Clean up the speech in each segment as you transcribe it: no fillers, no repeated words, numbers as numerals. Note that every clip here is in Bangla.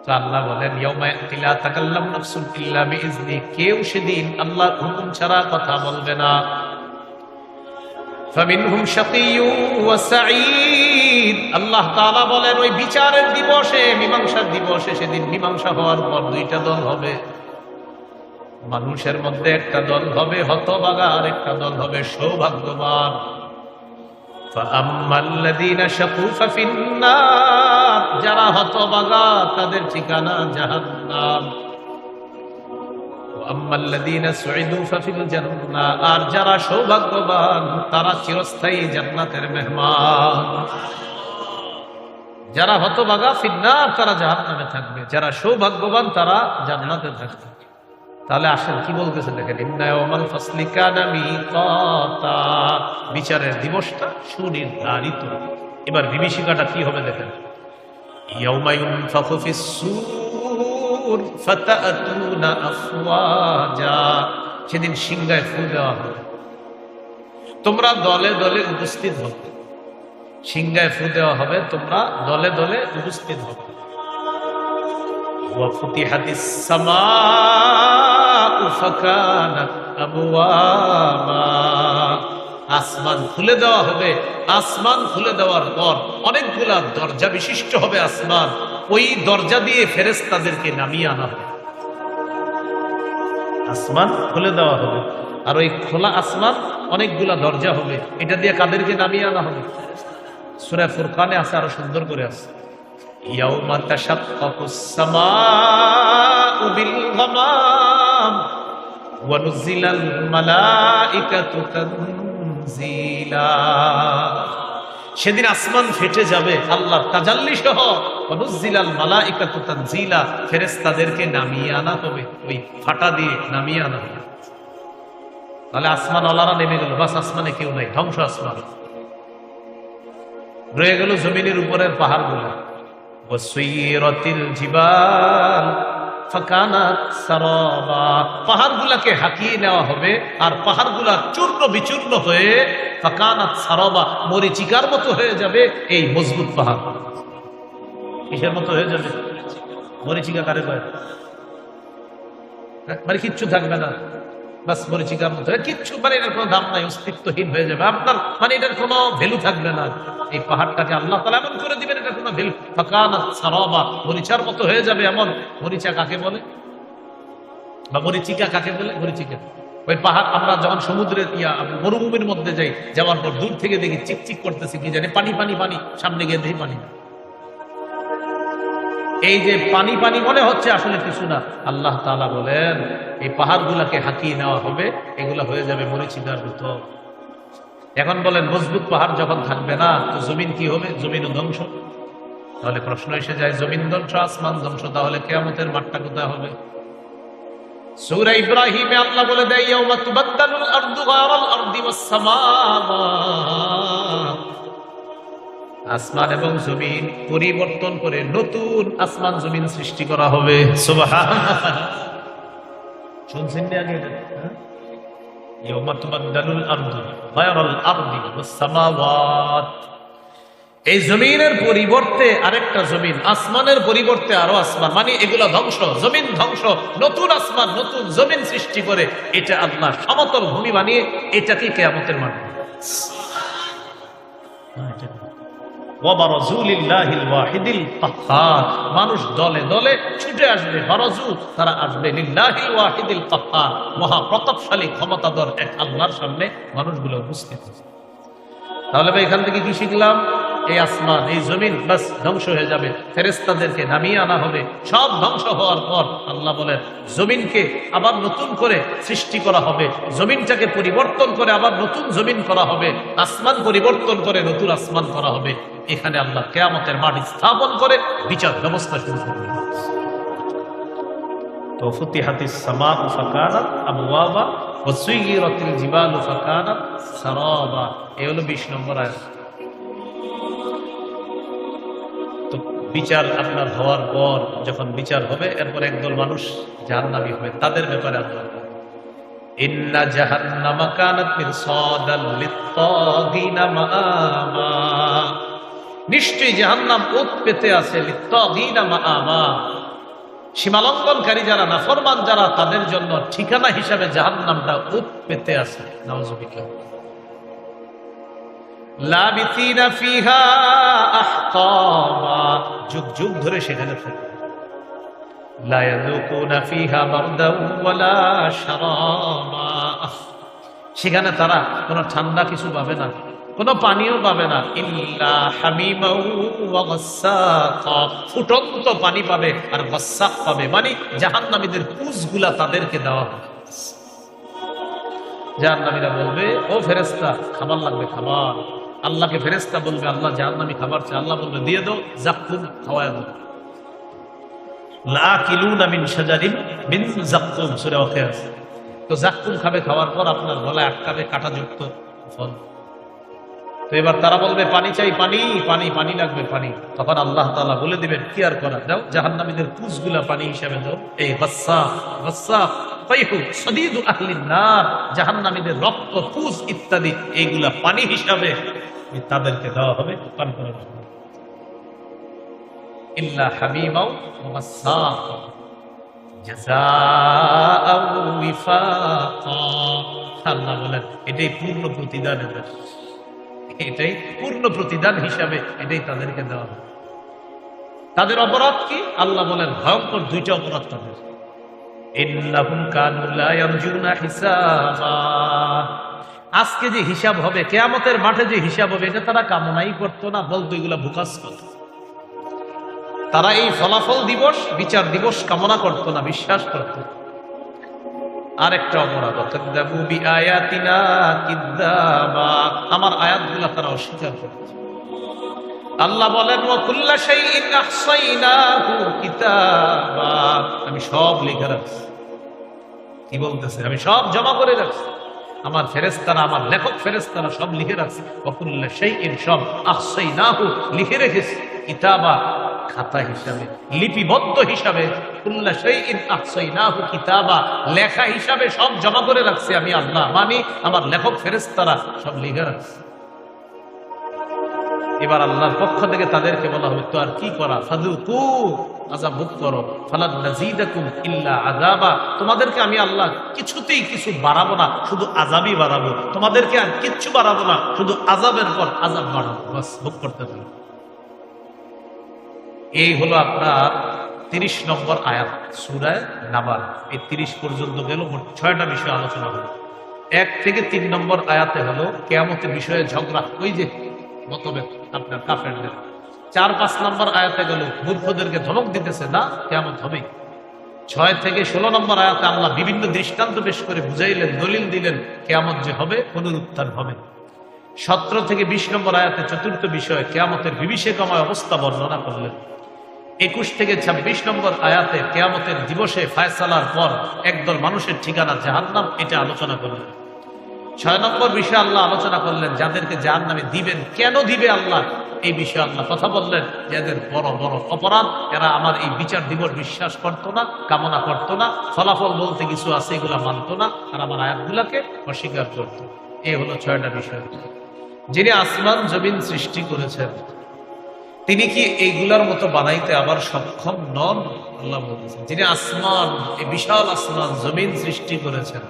তো আল্লাহ বলেন ইয়াউমা ইয়াতি লা তাকাল্লামু নাফসুন ইল্লা বিইজনি, কেউ সেদিন আল্লাহর হুকুম ছাড়া কথা বলবে না। ফামিনহুম শাকিয়্যুন ওয়া সাঈদ, আল্লাহ তাআলা বলেন ওই বিচারের দিবসে, মীমাংসার দিবসে, সেদিন মীমাংসা হওয়ার পর দুইটা দল হবে। মানুষের মধ্যে একটা দল হবে হতভাগা, আর একটা দল হবে সৌভাগ্যবান। ফাআম্মাল্লাযীনা শাকু ফাফিন্নার, যারা হতভাগা তাদের ঠিকানা জাহান্নাম। ওয়া আম্মাল্লাযীনা সুঈদু ফাফিল জান্নাহ, আর যারা সৌভাগ্যবান তারা চিরস্থায়ী জান্নাতের মেহমান। যারা হতভাগা ফিন্নার, তারা জাহান্নামে থাকবে, যারা সৌভাগ্যবান তারা জান্নাতে থাকবে। তাহলে আসেন কি বলতেছে দেখেন, ইন্না ইয়াওমাল ফাসলি কানা মিকাতা, বিচারের দিবসটা সুনির্ধারিত। এবার বিভীষিকাটা কি হবে দেখেন, ইয়াউমা ইউনফাখু ফিস সূর ফাতাতুনা আফওয়াজা, সেদিন সিংহায় ফু দেওয়া হবে, তোমরা দলে দলে উপস্থিত হবে। সিংহায় ফু দেওয়া হবে, তোমরা দলে দলে উপস্থিত হবে। ওয়া ফুতিহাতিস সামাউ ফাকানাত আবওয়াবা, আসমান খুলে দেওয়া হবে। আসমান খুলে দেওয়ার পর অনেকগুলা দরজা বিশিষ্ট হবে আসমান, ওই দরজা দিয়ে ফেরেশতাদেরকে নামিয়ে আনা হবে। আসমান খুলে দেওয়া হবে, আর ওই খোলা আসমান অনেকগুলা দরজা হবে, এটা দিয়ে কাদেরকে নামিয়ে আনা হবে? সূরা ফুরকানে আছে, আরো সুন্দর করে আছে, ইয়াউমা তাশাক্কাকুস সামাউ বিল গামাম ওয়া নুজিলাল মালাইকাতু তানজিলা, সেদিন আসমান ফেটে যাবে আল্লাহর তাজাল্লি সহ। ওয়া নুজিলাল মালাইকাতু তানজিলা, ফেরেশতাদেরকে নামিয়ে আনা হবে, ওই ফাটা দিয়ে নামিয়ে আনা হবে। তাহলে আসমান ওয়ালারা নেমে গেল, বাস আসমানে কেউ নাই, ধ্বংস আসমান। রয়ে গেল জমিনের উপরের পাহাড়গুলো। ওয়াসুইরাতিল জিবাল ফাকানাত সারাবা, পাহাড়গুলোকে হাকিয়ে নেওয়া হবে, আর পাহাড়গুলা চূর্ণ বিচূর্ণ হয়ে ফাকানাত সারাবা, মরিচিকার মতো হয়ে যাবে। এই মজবুত পাহাড় কিসের মতো হয়ে যাবে? মরিচিকা কারে কয়? মানে কিচ্ছু থাকবে না, বাস মরিচিকার মতো কিচ্ছু, মানে এটার কোনো দাম নাই, অস্তিত্বহীন হয়ে যাবে আপনার, মানে এটার কোনো ভ্যালু থাকবে না। এই পাহাড়টাকে আল্লাহ তাআলা এমন করে দিবেন, এটা কোনো ভ্যালু, ফাকানাত সারাবা, মরিচার মতো হয়ে যাবে। এমন মরিচা কাকে বলে, বা মরিচিকা কাকে বলে? মরিচিকা ওই পাহাড়, আমরা যখন সমুদ্রের মরুভূমির মধ্যে যাই, যাওয়ার পর দূর থেকে দেখি চিকচিক করতেছে, কি জানি পানি পানি পানি, সামনে গিয়ে দেখি পানি। এই যে পানি পানি মনে হচ্ছে, আসলে কিছু না। আল্লাহ তাআলা বলেন এই পাহাড়গুলাকে হাকিয়ে নেওয়া হবে, এগুলা হয়ে যাবে মরিচিকার মতো। এখন বলেন মজবুত পাহাড় যখন থাকবে না, তো জমিন কি হবে? জমিনও ধ্বংস। তাহলে প্রশ্ন এসে যায়, জমিন ধ্বংস, আসমান ধ্বংস, তাহলে কিয়ামতের মাঠটা কোথায় হবে? সূরা ইব্রাহিমে আল্লাহ বলে দেয়, ইয়াউমা তুবাদদালুল আরদু গায়রাল আরদি ওয়াস সামাওয়াত, আসমান এবং জমিন পরিবর্তন করে নতুন আসমান জমিন সৃষ্টি করা হবে। সুবহানাল্লাহ, শুনছেন না আগে? ইয়াউমা তুবাদদালুল আরদু গায়রাল আরদি ওয়াস সামাওয়াত, এই জমিনের পরিবর্তে আরেকটা জমিন, আসমানের পরিবর্তে আরো আসমান, মানে এগুলা ধ্বংস, জমিন ধ্বংস, নতুন আসমান নতুন জমিন সৃষ্টি করে এটা আল্লাহ সমতল ভূমি বানিয়ে এটাকে কিয়ামতের মাঠ। মানুষ দলে দলে ছুটে আসবে, বারাজু, তারা আসবে লিল্লাহিল ওয়াহিদিল কাহ্হার, মহা প্রতাপশালী ক্ষমতাধর এক আল্লাহর সামনে মানুষগুলো উপস্থিত। তাহলে ভাই এখান থেকে কি শিখলাম? এই আসমান এই জমিন বাস ধ্বংস হয়ে যাবে, ফেরেশতাদেরকে নামিয়ে আনা হবে। সব ধ্বংস হওয়ার পর আল্লাহ বলেন জমিনকে আবার নতুন করে সৃষ্টি করা হবে, জমিনটাকে পরিবর্তন করে আবার নতুন জমিন করা হবে, আসমান পরিবর্তন করে নতুন আসমান করা হবে। এখানে আল্লাহ কিয়ামতের মাঠ স্থাপন করে বিচার ব্যবস্থা শুরু করবেন। তো ফুতিহাতিস সামাউ ফাকানাত আবওয়াবা ওয়া সুয়িরাতিল জিবালু ফাকানাত সারাবা, এই হলো 20 নম্বর আয়াত। তো বিচার আপনার হওয়ার পর, যখন বিচার হবে, এরপর একদল মানুষ জাহান্নামী হবে, তাদের ব্যাপারে আল্লাহ ইন্না জাহান্নামা কানাত মিরসাদাল লিত্তাগিনা মাআবা, নিশ্চয়ই জাহান্নাম ওত পেতে আছে, লিত্তাগিনা মাআবা, সীমালঙ্ঘনকারী যারা, নাফরমান যারা, তাদের জন্য ঠিকানা হিসাবে জাহান্নামটা পেতে আছে। নাউযুবিল্লাহ। লাবিথিনা ফিহা আহকাবা, যুগ যুগ ধরে সেখানে থাকবে। লা ইয়াযুকুনা ফিহা বারদাও ওয়ালা শারাবা, সেখানে তারা কোনো ঠান্ডা কিছু পাবে না, কোনো পানিও পাবে না। ইল্লা হামিমাও ওয়া গাসসাকা, ফুটন্ত পানি পাবে আর গাসসাক পাবে, মানে জাহান্নামীদের পুঁজগুলা তাদেরকে দেওয়া হবে। জাহান্নামীরা বলবে, ও ফেরেশতা, খাবার লাগবে, খাবার। আল্লাহকে ফেরেশতা বলবে, আল্লাহ জাহান্নামী খাবার চায়। আল্লাহ বলবে, দিয়ে দাও, যাক্কুম খাওয়ায় দাও। লাকিলুনা মিন শাজারিন মিন যাক্কুম, সূরা ওয়াকিয়া। তো যাক্কুম খাবে, খাওয়ার পর আপনার গলায় আটকাবে কাঁটাযুক্ত ফল। তো এবার তারা বলবে, পানি চাই, পানি, পানি, পানি লাগবে, পানি। তখন আল্লাহ তাআলা বলে দিবেন, কি আর করা, দাও জাহান্নামীদের পুঁজগুলা পানি হিসাবে দাও। এই গাসসাক, গাসসাক ফাইহু সাদীদু আহলিন নার, জাহান্নামীদের রক্ত, পুঁজ ইত্যাদি এইগুলা পানি হিসাবে তাদেরকে দেওয়া হবে, পান করার জন্য। ইল্লা হামিমাও ওয়া গাসসাক জাযাআও ওয়িফাকা, আল্লাহ বলেন এটাই পূর্ণ প্রতিদান, এটাই পূর্ণ প্রতিদান হিসাবে এটাই তাদেরকে দেওয়া হবে। তাদের অপরাধ কি? আল্লাহ বলেন ভয়ঙ্কর দুইটা অপরাধ তাদের। ইন্নাহুম কানু লা ইয়ারজুনা হিসাবা, আজকে যে হিসাব হবে, কিয়ামতের মাঠে যে হিসাব হবে, এটা তারা কামনাই করতো না, বলতো এগুলা বুকাস কথা। তারা এই ফলাফল দিবস, বিচার দিবস কামনা করতো না, বিশ্বাস করত। আরেকটা অপরাধ, আমার আয়াতগুলা তারা অস্বীকার করত। আল্লাহ বলেন, আমি সব লিখে রাখছি। কি বলতেছে? আমি সব জমা করে রাখছি। আমার ফেরেশতারা, আমার লেখক ফেরেশতারা সব লিখে রাখছি। ওয়াকুল্লা শাইইন, সব আহসাইনাহু, লিখে রেখেছি। কিতাবা, খাতা হিসাবে, লিপিবদ্ধ হিসাবে। কুল্লা শাইইন আহসাইনাহু কিতাবা, লেখা হিসাবে সব জমা করে রাখছি আমি আল্লাহ, মানে আমার লেখক ফেরেশতারা সব লিখে রাখছে। এবার আল্লাহর পক্ষ থেকে তাদেরকে বলা হবে, তো আর কি করা, ফাযুকু, আযাব ভোগ করো, ফালান নাযীদাকুম ইল্লা আযাবা, তোমাদেরকে আমি আল্লাহ কিছুতেই কিছু বাড়াবো না, শুধু আযাবই বাড়াবো। তোমাদেরকে আর কিচ্ছু বাড়াবো না, শুধু আযাবের পর আযাব বাড়াবো, বাস ভোগ করতে থাকো। এই হলো আপনার 30 নম্বর আয়াত সূরা নাবাল। এই 30 পর্যন্ত গেল, মোট 6টা বিষয় আলোচনা হলো। 1 থেকে 3 নম্বর আয়াতে হলো কিয়ামতের বিষয়ে ঝগড়া, ওই যে মতভেদ আপনার কাফেরদের। 4-5 নম্বর আয়াতে গেল মূর্খদেরকে ধমক দিতেছে, না কিয়ামত হবে। 6 থেকে 16 নম্বর আয়াতে আল্লাহ বিভিন্ন দৃষ্টান্ত পেশ করে বুঝাইলেন, দলিল দিলেন কিয়ামত যে হবে, পুনরুত্থান হবে। 17 থেকে 20 নম্বর আয়াতে চতুর্থ বিষয় কিয়ামতের বিভীষিকাময় অবস্থা বর্ণনা করলেন। 21 থেকে 26 নম্বর আয়াতে কিয়ামতের দিবসে ফায়সালার পর একদল মানুষের ঠিকানা জাহান্নাম, এটা আলোচনা করলেন। 6 নম্বর বিষয়ে আল্লাহ আলোচনা করলেন যাদেরকে জাহান্নামে দিবেন, কেন দিবে আল্লাহ, এই বিষয়ে আল্লাহ কথা বললেন। যাদের বড় বড় অপরাধ, এরা আমার এই বিচার দিবস বিশ্বাস করতো না, কামনা করতো না, ফলাফল বলতে কিছু আছে এগুলা মানতো না, আর আমার আয়াতগুলাকে অস্বীকার করতো। এই হলো 6টা বিষয়। যিনি আসমান জমিন সৃষ্টি করেছেন, তিনি কি এইগুলার মতো বানাইতে আবার সক্ষম নন? আল্লাহ বলতেছেন, যিনি আসমান, এই বিশাল আসমান জমিন সৃষ্টি করেছেন,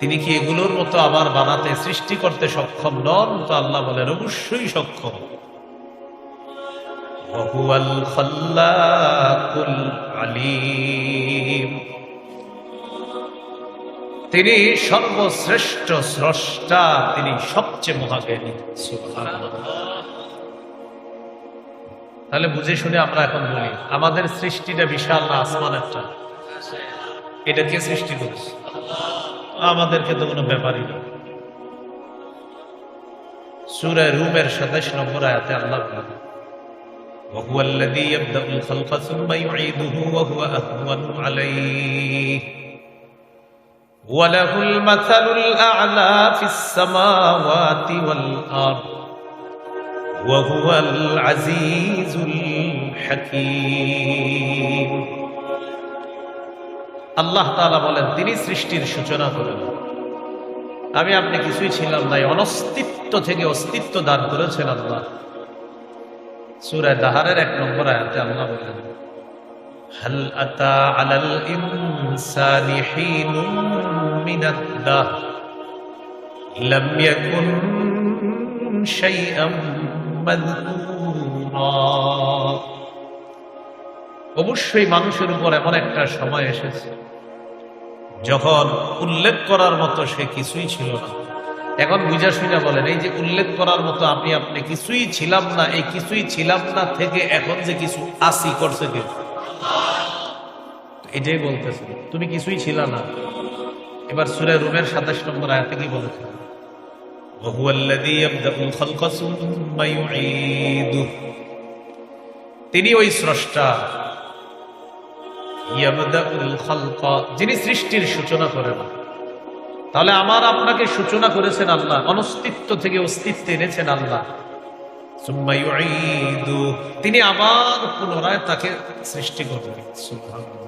তিনি কি এগুলোর মতো আবার বানাতে, সৃষ্টি করতে সক্ষম নন? তো আল্লাহ বলেন, অবশ্যই সক্ষম। ওয়াহুয়াল খাল্লাকুল আলীম, তিনি সর্বশ্রেষ্ঠ স্রষ্টা, তিনি সবচেয়ে মহাজ্ঞানী। সুবহানাল্লাহ। তাহলে বুঝে শুনে আমরা এখন বলি, আমাদের সৃষ্টিটা বিশাল না আসমানেরটা? এটা কে সৃষ্টি করেছে? আমাদেরকে তো কোনো ব্যাপারই না। সূরা রুমের 27 নম্বর আয়াতে আল্লাহ বলেন, وهو الذي يبدأ الخلق ثم يعيده وهو أهون عليه وله المثل الأعلى في السماوات والأرض وهو العزيز الحكيم। আল্লাহ তাআলা বলেন, তিনি সৃষ্টির সূচনা করেন, আমি আপনি কিছুই ছিলাম না, অনস্তিত্ব থেকে অস্তিত্ব দান করেছেন আল্লাহ। সূরা দাহারের 1 নম্বর আয়াতে আল্লাহ বলেন, হাল আতা আলাল ইনসানি হিনুম মিনাদ দাহর লাম ইয়াকুন শাইআম মাযকুরা। অবশ্যই মানুষের উপর এমন একটা সময় এসেছে যখন উল্লেখ করার মতো সে কিছুই ছিল না। এখন বুঝা শুনা বলেন, এই যে উল্লেখ করার মতো আপনি কিছুই ছিলাম না, এই কিছুই ছিলাম না থেকে এখন যে কিছু আসি করছে কে? এটাই বলতেছে তুমি কিছুই ছিল না। এবার সূরা রুমের 27 নম্বর আয়াতে কি বলেছে? ওয়াহুয়াল্লাযী ইয়াবদাউল খালকা সুম্মা ইউঈদুহু, তিনি ওই স্রষ্টা, ইয়াবদাউল খালকা, যিনি সৃষ্টির সূচনা করেন। তাহলে আমার আপনাকে সূচনা করেছেন আল্লাহ, অনস্তিত্ব থেকে অস্তিত্বে এনেছেন আল্লাহ। সুম্মা ইউঈদুহু, তিনি আবার পুনরায় তাকে সৃষ্টি করবেন। সুবহানাল্লাহ,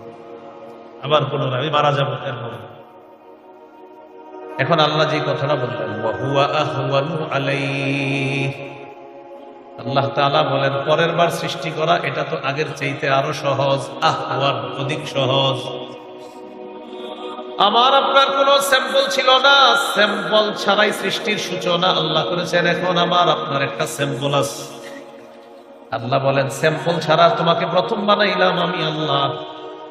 আবার পুনরায় মারা যাব এরপর। এখন আল্লাহ যে কথাটা বললেন, ওয়া হুয়া আহওয়ানু আলাইহি, আল্লাহ তাআলা বলেন পরের বার সৃষ্টি করা এটা তো আগের চাইতে আরো সহজ, আহওয়ান অধিক সহজ। আমার আপনার কোনো স্যাম্পল ছিল না, স্যাম্পল ছাড়াই সৃষ্টির সূচনা আল্লাহ করেছেন। এখন আমার আপনার একটা স্যাম্পল আছে। আল্লাহ বলেন স্যাম্পল ছাড়া তোমাকে প্রথম বানাইলাম আমি আল্লাহ।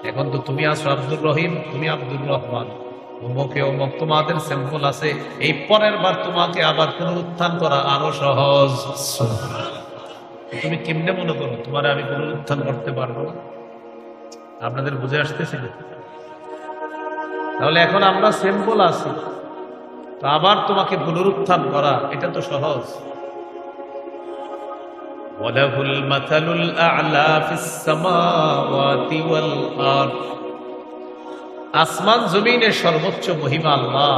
এখন তো তুমি আছো আব্দুর রহিম, তুমি আব্দুর রহমান, অমুকে অমুক, তোমাদের স্যাম্পল আছে। এই পরের বার তোমাকে আবার পুনরুত্থান করা আরো সহজ। তুমি কেমনে মনে করো তোমার আমি পুনরুত্থান করতে পারবো না? আপনাদের বুঝে আসতেছিল? তাহলে এখন আমরা স্যাম্পল আছি, তো আবার তোমাকে পুনরুত্থান করা এটা তো সহজ। ওয়ালাহুল মাথালুল আ'লা ফিস সামাওয়াতি ওয়াল আরদ, আসমান জমিনের সর্বোচ্চ মহিমা আল্লাহ,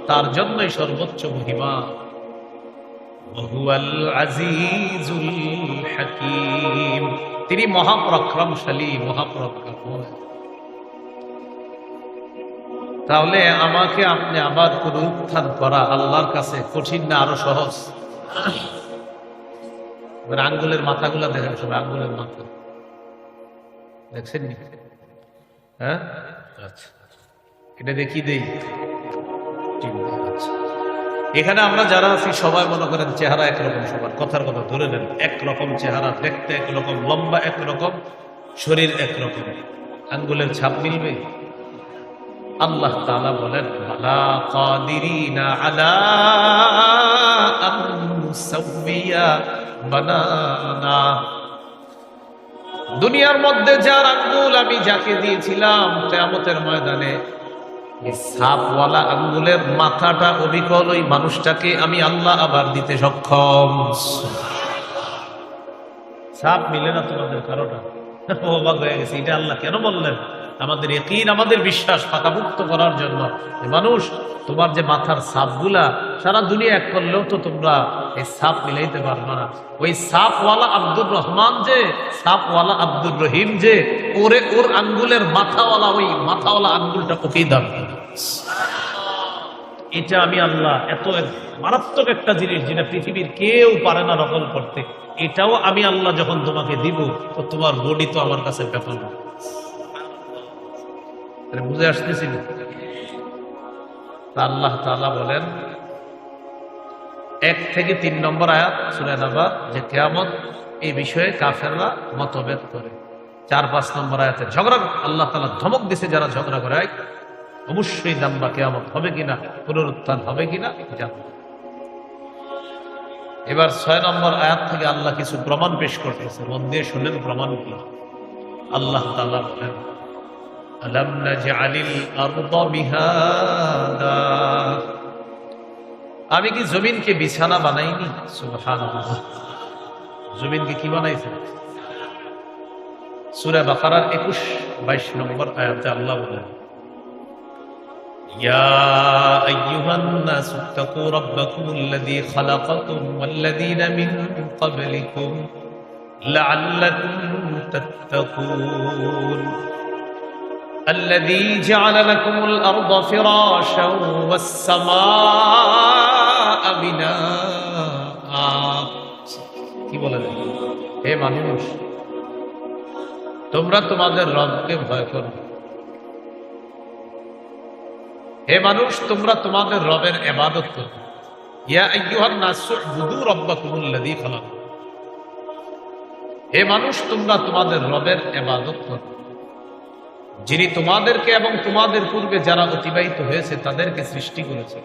তার জন্যই সর্বোচ্চ মহিমা। ওয়া হুয়াল আজিজুল হাকীম, তিনি মহাপরাক্রমশালী, মহাপরাক্রমশালী। তাহলে আমাকে আপনি আবার পুনরুত্থান করা আল্লাহর কাছে কঠিন না আরো সহজ? আঙ্গুলের মাথাগুলা দেখেন, সব আঙ্গুলের মাথা দেখছেন? হ্যাঁ, আচ্ছা, এটা দেখি দেই। এখানে আমরা যারা আছি সবাই মনে করেন চেহারা একরকম, সবার কথার কথা ধরে নেন একরকম চেহারা, দেখতে একরকম, লম্বা একরকম, শরীর একরকম, আঙ্গুলের ছাপ মিলবে? আল্লাহ তাআলা বলেন আলা কাদিরিনা আলা আন নুসাউইয়া বানানা, দুনিয়ার মধ্যে যার আঙ্গুল আমি যাকে দিয়েছিলাম কিয়ামতের ময়দানে এই সাপওয়ালা আঙ্গুলের মাথাটা অবিকল ওই মানুষটাকে আমি আল্লাহ আবার দিতে সক্ষম। সাপ মিলে না তোমাদের কারোটা? অবাক হয়ে গেছে, এটা আল্লাহ কেন বললেন? আমাদের ইয়াকিন, আমাদের বিশ্বাস পাকাপুক্ত করার জন্য। মানুষ, তোমার যে মাথার সাপগুলা সারা দুনিয়া এক করলেও তো তোমরা এই সাপ মিলাইতে পারবে না। ওই সাপওয়ালা আব্দুর রহমান যে, সাপওয়ালা আব্দুর রহিম যে, ওরে ওর আঙ্গুলের মাথাওয়ালা, ওই মাথাওয়ালা আঙ্গুলটা ওকেই দাম। এটা আমি আল্লাহ, এত মারাত্মক একটা জিনিস যেটা পৃথিবীর কেউ পারে না নকল করতে, এটাও আমি আল্লাহ যখন তোমাকে দিব, তো তোমার বডি তো আমার কাছে ব্যাপার না। বুঝে আসতেছিল? আল্লাহ তাআলা বলেন 1 থেকে 3 নম্বর আয়াত সূরা নাবা, যে কিয়ামত এই বিষয়ে কাফেররা মতভেদ করে। 4-5 নম্বর আয়াতে ঝগড়া, আল্লাহ তাআলা ধমক দিছে যারা ঝগড়া করে অবশ্যই জানবা কিয়ামত হবে কিনা, পুনরুত্থান হবে কিনা জানবা। এবার 6 নম্বর আয়াত থেকে আল্লাহ কিছু প্রমাণ পেশ করতেছে, মন দিয়ে শুনেন প্রমাণ কি। আল্লাহ তাআলা বলেন আলাম নাজআলিল আরদা মিহাদা, আমি কি জমিনকে বিছানা বানাইনি? সুবহানাল্লাহ, জমিনকে কি বানাইছে? সূরা বাকারার 21-22 নম্বর আয়াতে আল্লাহ বলেন ইয়া আইয়ুহান নাসু তাকু রাব্বাকুমুল্লাযী খালাকাকুম ওয়াল্লাযীনা মিন ক্বাবলিকুম লাআল্লাকুম তাত্তাকুন الذي جعل لكم الأرض فراشا والسماء بناء। কি বলে হে মানুষ, তোমরা তোমাদের রবকে ভয় করো। হে মানুষ, তোমরা তোমাদের রবের ইবাদত করো। ইয়া আইয়ুহান নাসু উবুদু রাব্বাকুমুল্লাযী খালাকাকুম। হে মানুষ, তোমরা তোমাদের রবের ইবাদত করো, যিনি তোমাদেরকে এবং তোমাদের পূর্বে যারা অতিবাহিত হয়েছে তাদেরকে সৃষ্টি করেছে।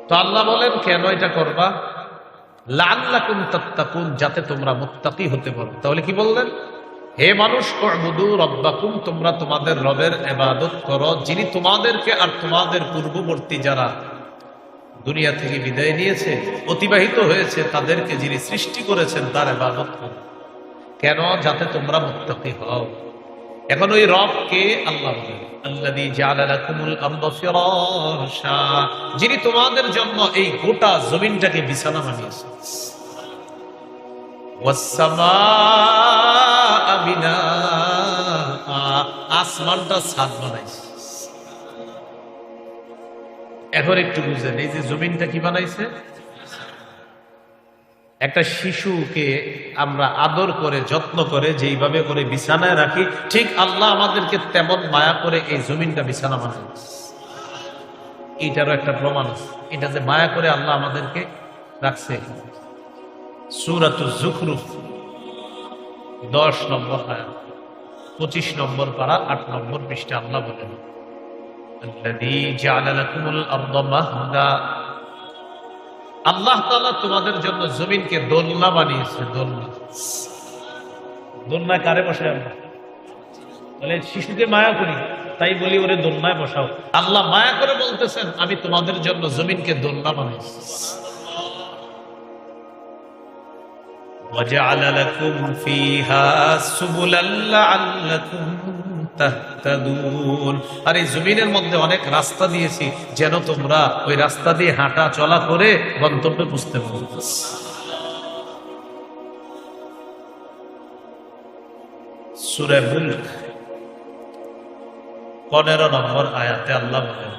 তো আল্লাহ বলেন, কেন এটা করবা? লাআল্লাকুম তাত্তাকুন, যাতে তোমরা মুত্তাকি হতে পারো। তাহলে কি বললেন? হে মানুষ, উবুদু রাব্বাকুম, তোমরা তোমাদের রবের ইবাদত করো, যিনি তোমাদেরকে আর তোমাদের পূর্ববর্তী যারা দুনিয়া থেকে বিদায় নিয়েছে, অতিবাহিত হয়েছে, তাদেরকে যিনি সৃষ্টি করেছেন তার ইবাদত করো। কেন? যাতে তোমরা মুত্তাকি হও। এখন ওই রব কে? আল্লাহ বলেন, আল্লাযী জাআলা লাকুমুল আরদা ফিরাশা, যিনি তোমাদের জন্য এই গোটা জমিনটাকে বিছানা বানিয়েছেন। ওয়াস সামাআ বিনাআ, আসমানটা ছাদ বানাইছে। এখন একটু বুঝেন, এই যে জমিনটা কি বানাইছে? একটা শিশুকে আমরা আদর করে যত্ন করে যেইভাবে করে বিছানায় রাখি, ঠিক আল্লাহ আমাদেরকে তেমন মায়া করে এই জমিনটা বিছানা বানাইছে। এটারও একটা প্রমাণ আছে, এটা যে মায়া করে আল্লাহ আমাদেরকে রাখছে। সূরাতুজ যুখরুফ 10 নম্বর আয়াত, 25 নম্বর পারা, 8 নম্বর পৃষ্ঠা আল্লাহ বলেন, আল্লাযী জাআলা লাকুমুল আরদা মাহদা, আল্লাহ তাআলা তোমাদের জন্য জমিনকে দোলনা বানিয়েছে। দোলনা, দোলনায় কারে বসে আমরা? বলে শিশুকে মায়া করি, তাই বলি ওরে দোলনায় বসাও। আল্লাহ মায়া করে বলতেছেন, আমি তোমাদের জন্য জমিনকে দোলনা বানিয়েছি। ওয়াজআলা লাকুম ফীহা সুবুলান লাআল্লাকুম তাহতাদুন, আর এই জমিনের মধ্যে অনেক রাস্তা দিয়েছি যেন তোমরা ওই রাস্তা দিয়ে হাঁটা চলা করে গন্তব্যে পৌঁছতে পারো। সূরা মুলক 15 নম্বর আয়াতে আল্লাহ বলেন,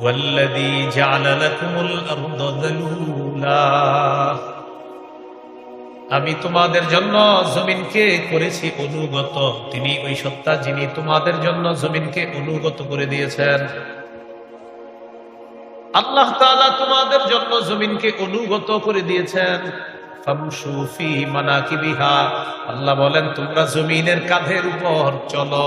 ওয়াল্লাযী জাআলা লাকুমুল আরদা যালুলা, আমি তোমাদের জন্য জমিনকে করেছি অনুগত। তিনি ওই সত্তা যিনি তোমাদের জন্য জমিনকে অনুগত করে দিয়েছেন। আল্লাহ তাআলা তোমাদের জন্য জমিনকে অনুগত করে দিয়েছেন। ফামশু ফি মানাকিবিহা, আল্লাহ বলেন তোমরা জমিনের কাঁধের উপর চলো।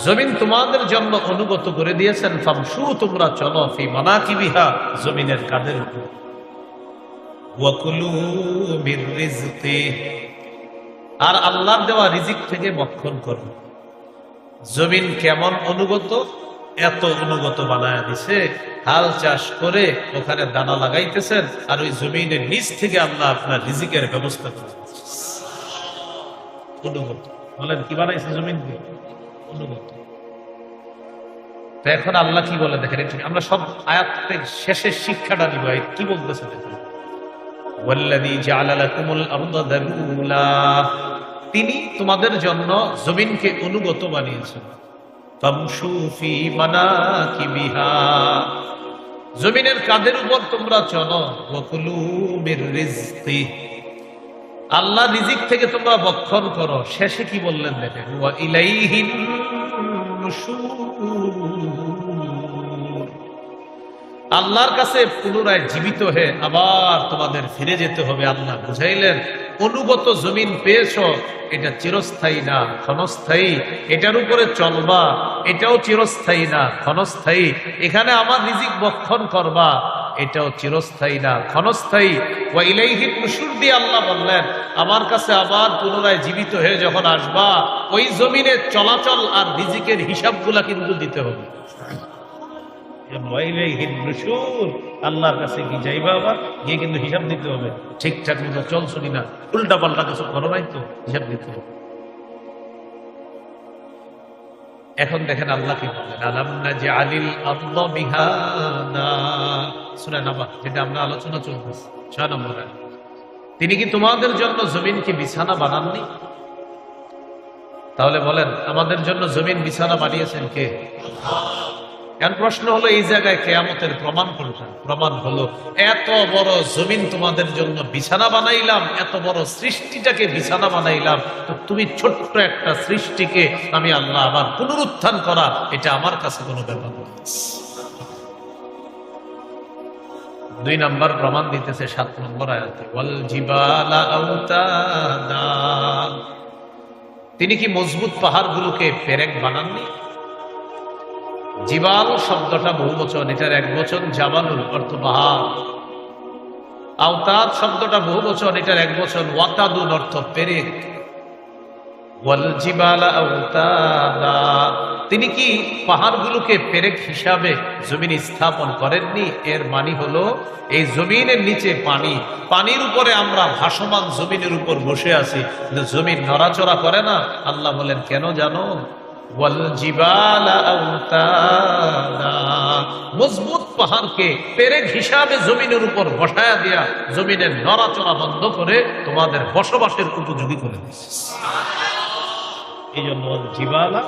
জমিন তোমাদের জন্য অনুগত করে দিয়েছেন। ফামশু, তোমরা চলো, ফি মানাকিবিহা, জমিনের কাঁধের উপর। ওয়াকুলু মির রিজকি, আর আল্লাহর দেওয়া রিজিক থেকে ভক্ষণ করো। জমিন কেমন অনুগত? এত অনুগত বানায় দিছে, হাল চাষ করে ওখানে দানা লাগাইতেছেন, আর ওই জমিনের নিচ থেকে আল্লাহ আপনার রিজিকের ব্যবস্থা করে অনুগত। বলেন কি বানাইছে জমিনকে? অনুগত। তো এখন আল্লাহ কি বলে দেখেন, আমরা সব আয়াতের শেষের শিক্ষাটা নিব। কি বলতেছে দেখুন, ওয়াল্লাযী জাআলা লাকুমুল আরদা যালুলা, তিনি তোমাদের জন্য জমিনকে অনুগত বানিয়েছেন। ফামশু ফি মানাকিবিহা, জমিনের কাঁধের উপর তোমরা চলো। ওয়াকুলু মির রিজকি, আল্লাহ রিজিক থেকে তোমরা ভক্ষণ করো। শেষে কি বললেন দেখেন, ওয়া ইলাইহিন নুশুর, আল্লাহর কাছে পুনরায় জীবিত হয়ে আবার তোমাদের ফিরে যেতে হবে। আল্লাহ বুঝাইলেন, অনুগত জমিন পেয়েছ, এটা চিরস্থায়ী না, ক্ষণস্থায়ী। এটার উপরে চলবা, এটাও চিরস্থায়ী না, ক্ষণস্থায়ী। এখানে আমার রিজিক ভক্ষণ করবা, এটাও চিরস্থায়ী না, ক্ষণস্থায়ী। ওয়া ইলাইহিন নুশুর দিয়ে আল্লাহ বললেন, আমার কাছে আবার পুনরায় জীবিত হয়ে যখন আসবা, ওই জমিনে চলাচল আর রিজিকের হিসাবগুলা কিন্তু দিতে হবে। আল্লাহর কাছে কি যাইবা, আবার গিয়ে কিন্তু হিসাব দিতে হবে, ঠিকঠাক মতো চলছো কিনা, উল্টা পাল্টা কিছু করো নাই তো, হিসাব দিতে হবে। এখন দেখেন আল্লাহ কি বলেন, আলাম নাজআলিল আরদা মিহাদা, সূরা নাবা, যেটা আমরা আলোচনা চলতেছে 6 নম্বর আয়াত। তিনি কি তোমাদের জন্য জমিনকে বিছানা বানাননি? তাহলে বলেন, আমাদের জন্য জমিন বিছানা বানিয়েছেন কে? এখন প্রশ্ন হলো এই জায়গায় কিয়ামতের প্রমাণ কোনটা? প্রমাণ হলো এত বড় জমিন তোমাদের জন্য বিছানা বানাইলাম, এত বড় সৃষ্টিটাকে বিছানা বানাইলাম, তো তুমি ছোট্ট একটা সৃষ্টিকে আমি আল্লাহ আবার পুনরুত্থান করা, এটা আমার কাছে কোনো ব্যাপার না। 2 নম্বর প্রমাণ দিতেছে 7 নম্বর আয়াতে, ওয়াল জিবালা আওতাদা। তিনি কি মজবুত পাহাড়গুলোকে পেরেক বানাননি? জিবাল শব্দটা বহুবচন, এটার একবচন জাবালুল, অর্থ পাহাড়। আওতাদ শব্দটা বহুবচন, এটার একবচন ওয়াতাদুন, অর্থ পেরেক। ওয়াল জিবালা আওতাদা, তিনি কি পাহাড়গুলোকে পেরেক হিসাবে জমিনে স্থাপন করেননি? এর মানে হলো এই জমিনের নিচে পানি, পানির উপরে আমরা ভাসমান জমিনের উপর বসে আছি, কিন্তু জমিন নড়াচড়া করে না। আল্লাহ বলেন কেন জানো? ওয়াল জিবালা আওতাদা, মজবুত পাহাড়কে পেরেক হিসাবে জমিনের উপর বসায়া দিয়া জমিনের নড়াচড়া বন্ধ করে তোমাদের বসবাসের উপযোগী করে দিচ্ছে। এই জন্য জিবালা।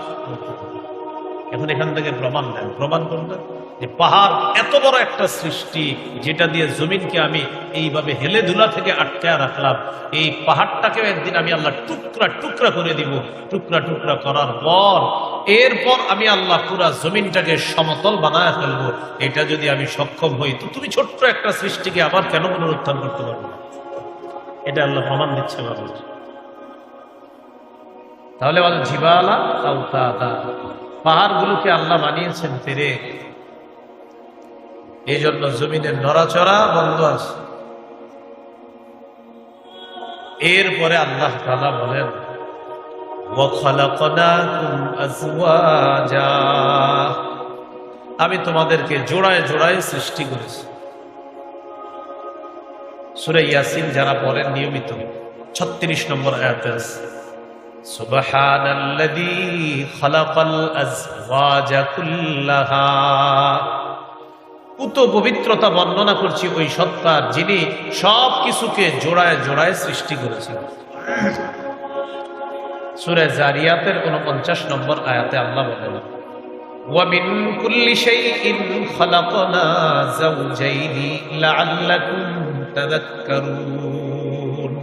এখন এখান থেকে প্রমাণ দেন, প্রমাণ কোনটা? যে পাহাড় এত বড় একটা সৃষ্টি, যেটা দিয়ে জমিনকে আমি এইভাবে হেলে ধুলা থেকে আটকে রাখলাম, এই পাহাড়টাকেও একদিন আমি আল্লাহ টুকরা টুকরা করে দিব। টুকরা টুকরা করার পর এরপর আমি আল্লাহ পুরা জমিনটাকে সমতল বানায় ফেলবো। এটা যদি আমি সক্ষম হই, তো তুমি ছোট্ট একটা সৃষ্টিকে আবার কেন পুনরুত্থান করতে পারবো? এটা আল্লাহ প্রমাণ দিচ্ছে মানুষ। তাহলে বল জিবালা আওতাদা, পাহাড়গুলোকে আল্লাহ বানিয়েছেন পেরেক, এই জন্য জমিনের নড়াচড়া বন্ধ আছে। এরপরে আল্লাহ তাআলা বলেন ওয়া খালাকনাকুম আজওয়াজা, আমি তোমাদেরকে জোড়ায় জোড়ায় সৃষ্টি করেছি। সূরা ইয়াসিন যারা পড়েন নিয়মিত 36 নম্বর আয়াতে আছে সুবহানাল্লাযী খালাকাল আজওয়াজা কুল্লাহা, পুত পবিত্রতা বর্ণনা করছি ওই সত্তার যিনি সব কিছুকে জোড়ায় জোড়ায় সৃষ্টি করেছেন। সূরা জারিয়াতের 49 নম্বর আয়াতে আল্লাহ বলেন ওয়া মিন কুল্লি শাইইন খালাকনা যাওজাইনি লাআল্লাকুম তাযাক্কারুন।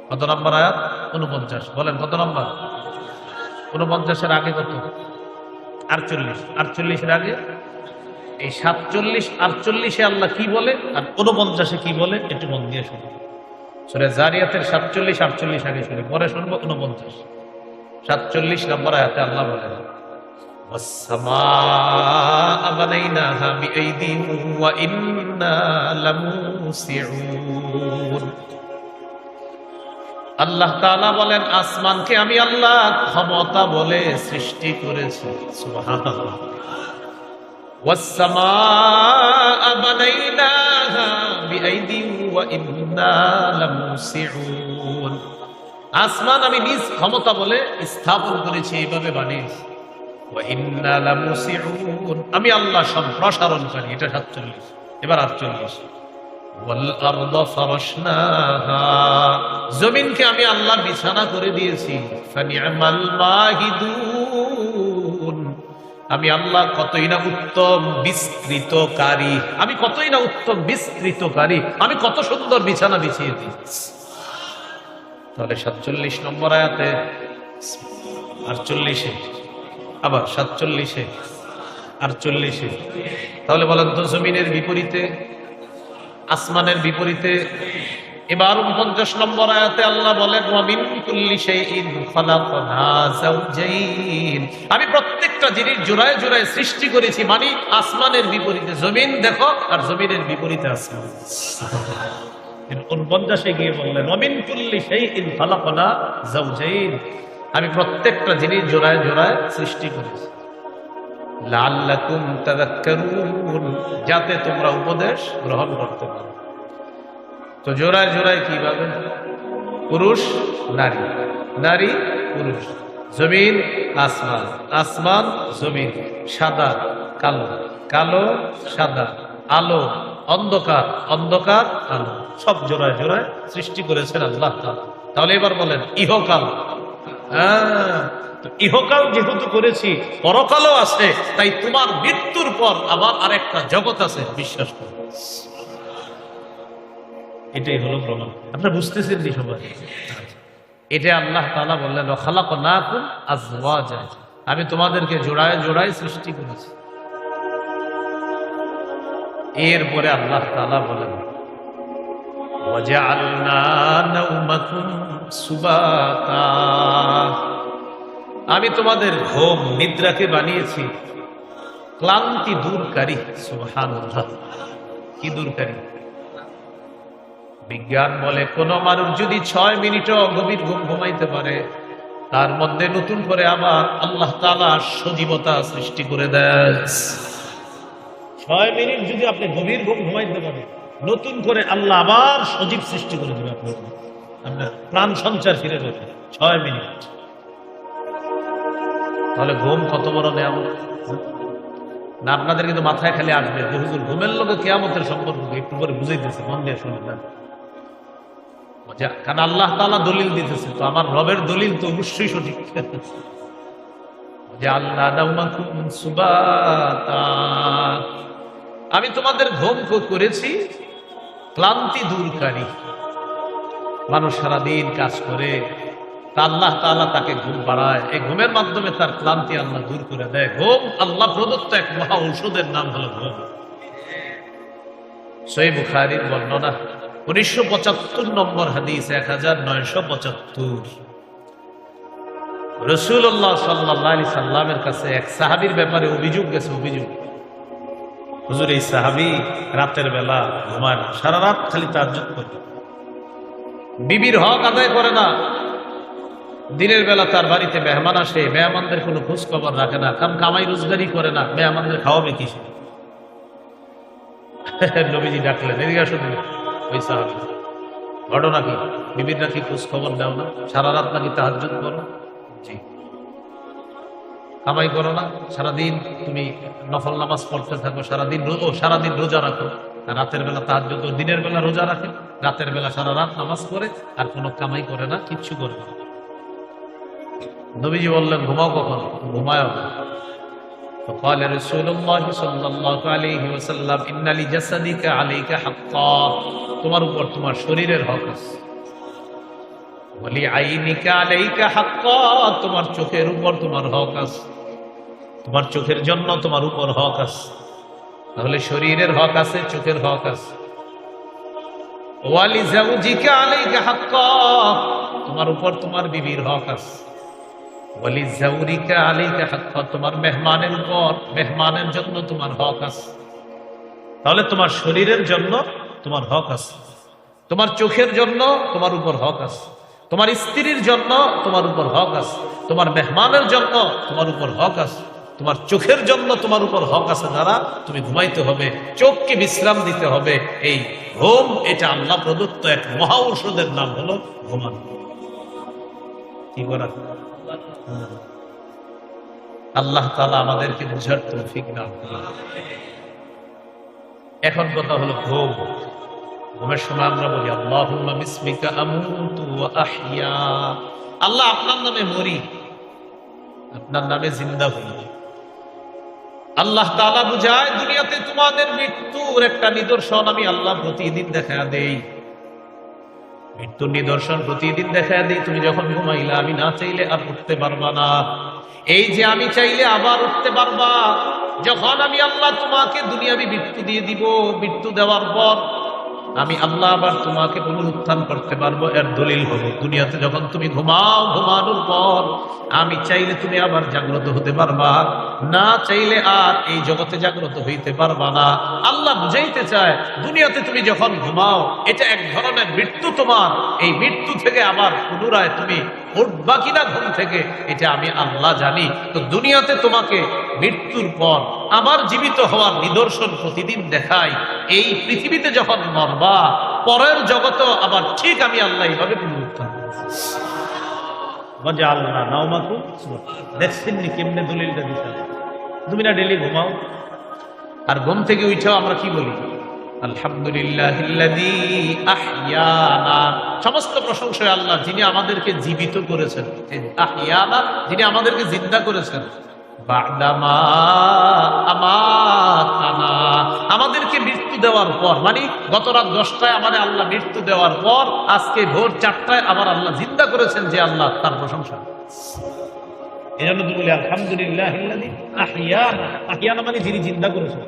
কত নম্বর আয়াত? 49। বলেন কত নম্বর? 49 এর আগে কত? 48। 48 এর আগে এই 47, 48 আল্লাহ কি বলে আর 49 কি বলে একটু মন দিয়ে শুনুন। সূরা জারিয়াতের 47, 48 আগে শুনি, পরে শুনবো 49। 47 নম্বর আয়াতে আল্লাহ বলেন ওয়াস-সামাআ বানাইনাহা বিআইদিন ওয়া ইন্না লামুসিউন। আল্লাহ তাআলা বলেন আসমানকে আমি আল্লাহ ক্ষমতা বলে সৃষ্টি করেছি। সুবহানাল্লাহ। ওয়াস-সামাআ বানাইনাহা বিআইদিন ওয়া ইন্না লামুসিউন, আসমান আমি নিজ ক্ষমতা বলে স্থাপন করেছি, এইভাবে বানিয়েছি। ওয়া ইন্না লামুসিউন, আমি আল্লাহ সম্প্রসারণকারী। এটা 47। এবার 48 ওয়াল আরদা ফারাশনাহা, জমিনকে আমি আল্লাহ বিছানা করে দিয়েছি। ফানি'মাল মাহিদুন, আমি আল্লাহ কতই না উত্তম বিস্তৃতকারী, আমি কতই না উত্তম বিস্তৃতকারী, আমি কত সুন্দর বিছানা বিছিয়ে দিয়েছি। তাহলে 47 নম্বর আয়াতে 48-এ আবার 47-এ 48-এ, তাহলে বলেন তো জমিনের বিপরীতে, আসমানের বিপরীতে। এবার 49 নম্বর আয়াতে আল্লাহ বলেন ওয়া মিন কুল্লি শাইইন খালাকনা যাওজাইন, আমি প্রত্যেকটা জিনিস জোড়ায় জোড়ায় সৃষ্টি করেছি। মানে আসমানের বিপরীতে জমিন দেখো, আর জমিনের বিপরীতে আসমান। 49-এ গিয়ে বললেন ওয়া মিন কুল্লি শাইইন খালাকনা যাওজাইন, আমি প্রত্যেকটা জিনিস জোড়ায় জোড়ায় সৃষ্টি করেছি। লাআল্লাকুম তাযাক্কারুন, যাতে তোমরা উপদেশ গ্রহণ করতে পারো। তো জোড়ায় জোড়ায় কিভাবে? পুরুষ নারী, নারী পুরুষ, জমিন আসমান, আসমান জমিন, সাদা কালো, কালো সাদা, আলো অন্ধকার, অন্ধকার আলো, সব জোড়ায় জোড়ায় সৃষ্টি করেছেন আল্লাহ তাআলা। তাহলে এবার বলেন ইহকাল, তো ইহকাল যেহেতু করেছি, পরকালও আছে, তাই তোমার মৃত্যুর পর আবার আরেকটা জগৎ আছে, বিশ্বাস করো। এটাই হলো প্রমাণ। আপনারা বুঝতেছেন নি সবাই? এটা আল্লাহ তাআলা বললেন, খালাকনাকুম আজওয়াজা, আমি তোমাদেরকে জোড়ায় জোড়ায় সৃষ্টি করেছি। এরপরে আল্লাহ তাআলা বলেন, ওয়াজআলনা নাওমাকুম সুবাতা, আমি তোমাদের ঘুম নিদ্রাকে বানিয়েছি ক্লান্তি দূরকারী। সুবহানাল্লাহ, কি দূরকারী? বিজ্ঞান বলে কোন মানুষ যদি 6 মিনিটও গভীর ঘুম ঘুমাইতে পারে, তার মধ্যে নতুন করে আবার আল্লাহ তাআলা সজীবতা সৃষ্টি করে দেয়। 6 মিনিট যদি আপনি গভীর ঘুম ঘুমাইতে পারেন, নতুন করে আল্লাহ আবার সজীব সৃষ্টি করে দেবে, আপনার প্রাণ সঞ্চার ফিরে যাবে 6 মিনিট। তাহলে ঘুম কত বড় নিয়ামত না? আপনাদের কিন্তু মাথায় খালি আসবে যে হুজুর ঘুমের লোকে কিয়ামতের সম্পর্ক একটু করে বুঝাইতেছে, মন দিয়ে শুনলেন। কারণ আল্লাহ তাআলা দলিল দিতেছে, তো আমার রবের দলিল তো অবশ্যই সঠিক। যে আল্লাহ নাওমাকুম সুবাতা, আমি তোমাদের ঘুম করেছি ক্লান্তি দূরকারী। মানুষ সারাদিন কাজ করে, তা আল্লাহ তাআলা তাকে ঘুম পাড়ায়, এই ঘুমের মাধ্যমে তার ক্লান্তি আল্লাহ দূর করে দেয়। ঘুম আল্লাহ প্রদত্ত এক মহা ঔষধের নাম হলো ঘুম। সহিহ বুখারীর বর্ণনা 1975 নম্বর হাদিস, 1975। রাসূলুল্লাহ সাল্লাল্লাহু আলাইহি সাল্লামের কাছে এক সাহাবীর ব্যাপারে অভিযোগ গেছে। অভিযোগ, হুজুর এই সাহাবী রাতের বেলা ঘুমায় না, সারা রাত খালি তাহাজ্জুদ করে, বিবির হক আদায় করে না। দিনের বেলা তার বাড়িতে মেহমান আসে, মেহমানদের কোনো খোঁজ খবর রাখে না, কারণ কামাই রোজগারি করে না, মেহমানদের খাওয়াবে কি? নবীজি ডাকলেন, এদিকে আসো তুমি। ওই সাহাবী, ঘটনা কি? বিবির নাকি খোঁজ খবর দাও না, সারা রাত নাকি তাহাজ্জুদ করো। জি। কামাই করো না, সারাদিন তুমি নফল নামাজ পড়তে থাকো, সারাদিন রোজা রাখো, রাতের বেলা তাহাজ্জুদ, দিনের বেলা রোজা রাখে, রাতের বেলা সারা রাত নামাজ পড়ে, আর কোনো কামাই করে না, কিচ্ছু করে না। নবীজি বললেন, ঘুমাও কখন? ঘুমায়। فقال رسول الله صلى الله عليه وسلم ان لجسدك عليك حقا, তোমার উপর তোমার শরীরের হক আছে। ওয়ালি আইনিকা আলাইকা হাক্কা, তোমার চোখের উপর তোমার হক আছে, তোমার চোখের জন্য তোমার উপর হক আছে। তাহলে শরীরের হক আছে, চোখের হক আছে। ওয়ালি জাওজিকা আলাইকা হাক্কা, তোমার উপর তোমার বিবির হক আছে। ওয়ালি জাওরিকা আলাইকা হাক্কা, তোমার মেহমানের উপর, মেহমানের জন্য তোমার হক আছে। তাহলে তোমার শরীরের জন্য তোমার হক আছে, তোমার চোখের জন্য তোমার উপর হক আছে, তোমার স্ত্রীর জন্য তোমার উপর হক আছে, তোমার মেহমানের জন্য তোমার উপর হক আছে, তোমার চোখের জন্য তোমার উপর হক আছে। দ্বারা তুমি ঘুমাইতে হবে, চোখকে বিশ্রাম দিতে হবে। এই ঘুম, এটা আল্লাহ প্রদত্ত এক মহা ঔষধের নাম হলো ঘুমানো। কি করা? আল্লাহ তাআলা আমাদেরকে বুঝার তৌফিক দান করুন। এখন কথা হলো ঘুম। ঘুমের সময় আমরা বলি আল্লাহুম্মা বিসমিকা আমুতু ওয়া আহইয়া, আল্লাহ আপনার নামে মরি, আপনার নামে জিন্দা হই। আল্লাহ তাআলা বুঝায়, দুনিয়াতে তোমাদের মৃত্যুর একটা নিদর্শন আমি আল্লাহ প্রতিদিন দেখা দেই। মৃত্যুর নিদর্শন প্রতিদিন দেখা দেই। তুমি যখন ঘুমাইলা, আমি না চাইলে আর উঠতে পারবা না। এই যে আমি চাইলে আবার উঠতে পারবা, যখন আমি আল্লাহ তোমাকে দুনিয়াবি মৃত্যু দিয়ে দিব, মৃত্যু দেওয়ার পর আমি আল্লাহ আবার তোমাকে পুনরুত্থান করতে পারবো, এর দলিল হবে দুনিয়াতে যখন তুমি ঘুমাও, ঘুমানোর পর আমি চাইলে তুমি আবার জাগ্রত হতে পারবা, না চাইলে আর এই জগতে জাগ্রত হইতে পারবা না। আল্লাহ বুঝাইতে চায়, দুনিয়াতে তুমি যখন ঘুমাও, এটা এক ধরনের মৃত্যু তোমার, এই মৃত্যু থেকে আবার পুনরায় তুমি উঠবা কিনা ঘুম থেকে, এটা আমি আল্লাহ জানি। তো দুনিয়াতে তোমাকে মৃত্যুর পর আবার জীবিত হওয়ার নিদর্শন প্রতিদিন দেখাই। এই পৃথিবীতে যখন মরবা, পরের জগত আবার ঠিক আমি আল্লাহ এইভাবে পুনরুত্থান আল্লাহ নাওমাকুম। দেখছেন নি কেমনে দলিলটা দিতে? তুমি না ডেলি ঘুমাও, আর ঘুম থেকে উঠেও আমরা কি বলি? আলহামদুলিল্লাহিল্লাযী আহইয়ানা, সমস্ত প্রশংসা আল্লাহ যিনি আমাদেরকে জীবিত করেছেন, আহইয়ানা যিনি আমাদেরকে জিন্দা করেছেন, বা'দামা আমাতানা আমাদেরকে মৃত্যু দেওয়ার পর, মানে গত রাত 10টায় আমাদের আল্লাহ মৃত্যু দেওয়ার পর আজকে ভোর 4টায় আবার আল্লাহ জিন্দা করেছেন, যে আল্লাহ তার প্রশংসা। এই জন্য তুমি বলি আলহামদুলিল্লাহিল্লাযী আহইয়ানা, আহইয়ানা মানে যিনি জিন্দা করেছেন,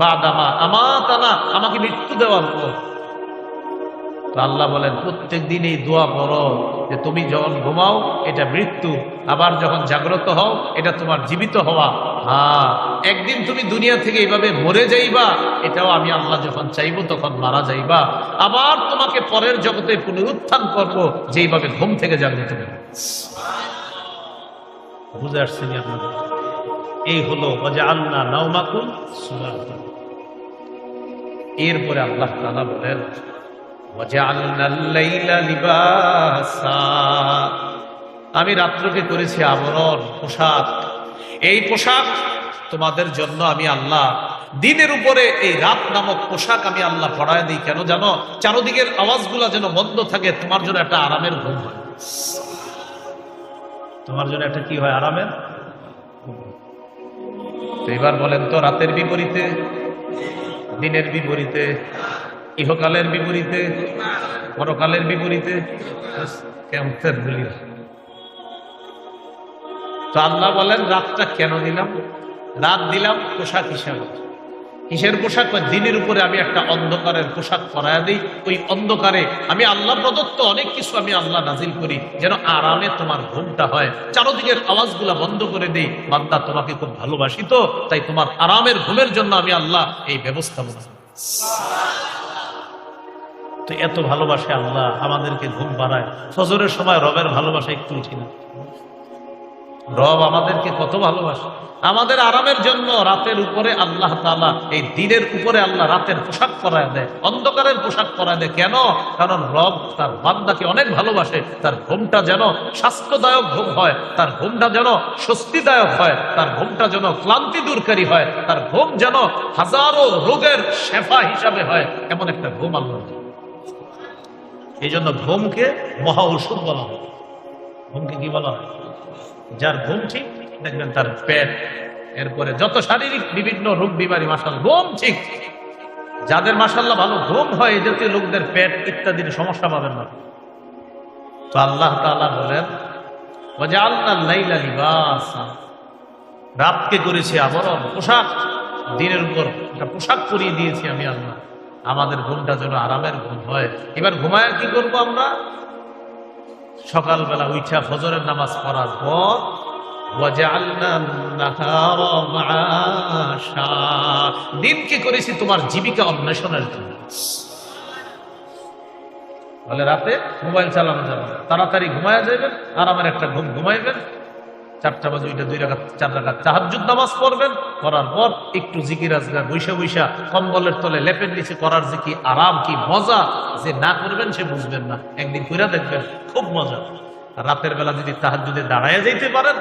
বা'দামা আমাতানা আমাকে মৃত্যু দেওয়ার পর। তো আল্লাহ বলেন প্রত্যেক দিন এই দোয়া করো যে তুমি যখন ঘুমাও এটা মৃত্যু, আবার যখন জাগ্রত হও এটা তোমার জীবিত হওয়া। হ্যাঁ, একদিন তুমি দুনিয়া থেকে এইভাবে মরে যাইবা, এটাও আমি আল্লাহ যখন চাইবো তখন মারা যাইবা, আবার তোমাকে পরের জগতে পুনরুত্থান করবো যেইভাবে ঘুম থেকে জাগ্রত হবে। বুঝে আসছেন আপনাদের? এই হলো ওয়াজআলনা নাওমাকুম সুবাতা। এরপরে আল্লাহ তাআলা বলেন ওয়াজআলনাল লাইলা লিবাসা, আমি রাত্রকে করেছি আবরণ, পোশাক। এই পোশাক তোমাদের জন্য আমি আল্লাহ দিনের উপরে এই রাত নামক পোশাক আমি আল্লাহ পরায় দিই। কেন জানো? চারদিকের আওয়াজগুলো যেন বন্ধ থাকে, তোমার জন্য একটা আরামের ঘুম হয়। তোমার জন্য একটা কি হয়? আরামের ঘুম। তো এবার বলেন তো, রাতের বিপরীতে, দিনের বিপরীতে, ইহকালের বিপরীতে, পরকালের বিপরীতে কেমতের বলি। তো আল্লাহ বলেন রাতটা কেন দিলাম? রাত দিলাম পোশাক হিসাবে। কিসের পোশাক? দিনের উপরে আমি একটা অন্ধকারের পোশাক পরায়া দিই। ওই অন্ধকারে আমি আল্লাহ প্রদত্ত অনেক কিছু আমি আল্লাহ নাজিল করি, যেন আরামে তোমার ঘুমটা হয়। চারদিকের আওয়াজগুলা বন্ধ করে দিই। বান্দা তোমাকে খুব ভালোবাসি, তো তাই তোমার আরামের ঘুমের জন্য আমি আল্লাহ এই ব্যবস্থা করি। তো এত ভালোবাসে আল্লাহ, আমাদেরকে ঘুম বাড়ায়। ফজরের সময় রবের ভালোবাসা একটু উঠি না? রব আমাদেরকে কত ভালোবাসে। আমাদের আরামের জন্য রাতের উপরে আল্লাহ তাআলা, এই দিনের উপরে আল্লাহ রাতের পোশাক পরায় দেয়, অন্ধকারের পোশাক পরায় দেয়। কেন? কারণ রব তার বান্দাকে অনেক ভালোবাসে। তার ঘুমটা যেন স্বাস্থ্যদায়ক ঘুম হয়, তার ঘুমটা যেন স্বস্তিদায়ক হয়, তার ঘুমটা যেন ক্লান্তি দূরকারী হয়, তার ঘুম যেন হাজারো রোগের শেফা হিসাবে হয়, এমন একটা ঘুম আল্লাহ। এই জন্য ঘুমকে মহা ঔষধ বলা হয়। ঘুমকে কি বলা হয়? যার ঘুম ঠিক, দেখবেন তার পেট, এরপরে যত শারীরিক বিভিন্ন রোগ বিমারি, মাশাআল্লাহ ঘুম ঠিক। যাদের মাশাআল্লাহ ভালো ঘুম হয়, এই জাতীয় লোকদের পেট ইত্যাদির সমস্যা পাবেন না। তো আল্লাহ তাআলা বলেন ওয়াজআলনাল লাইলা লিবাসা, রাতকে করেছি আবরণ, পোশাক। দিনের উপর একটা পোশাক পরিয়ে দিয়েছি আমি আল্লাহ, আমাদের ঘুমটা যেন আরামের ঘুম হয়। এবার ঘুমায় কি করবো আমরা? সকালবেলা উঠা ফজরের নামাজ পড়ার পর দিনকে করেছি তোমার জীবিকা অন্বেষণের জন্য। বলে রাতে মোবাইল চালানো যাবে, তাড়াতাড়ি ঘুমায় যাবেন, আরামের একটা ঘুম ঘুমাইবেন। 4টা বা 2টা 2 রাকাত 4 রাকাত তাহাজ্জুদ নামাজ পড়বেন, করার পর একটু জিকির আজকার বৈশা বৈশা কম্বলের তলে লেপের নিচে করার যে কি আরাম, কি মজা, যে না করবেন সে বুঝবেন না। একদিন কইরা দেখবেন, খুব মজা। রাতের বেলা যদি তাহাজ্জুদে দাঁড়ায় যাইতে পারেন,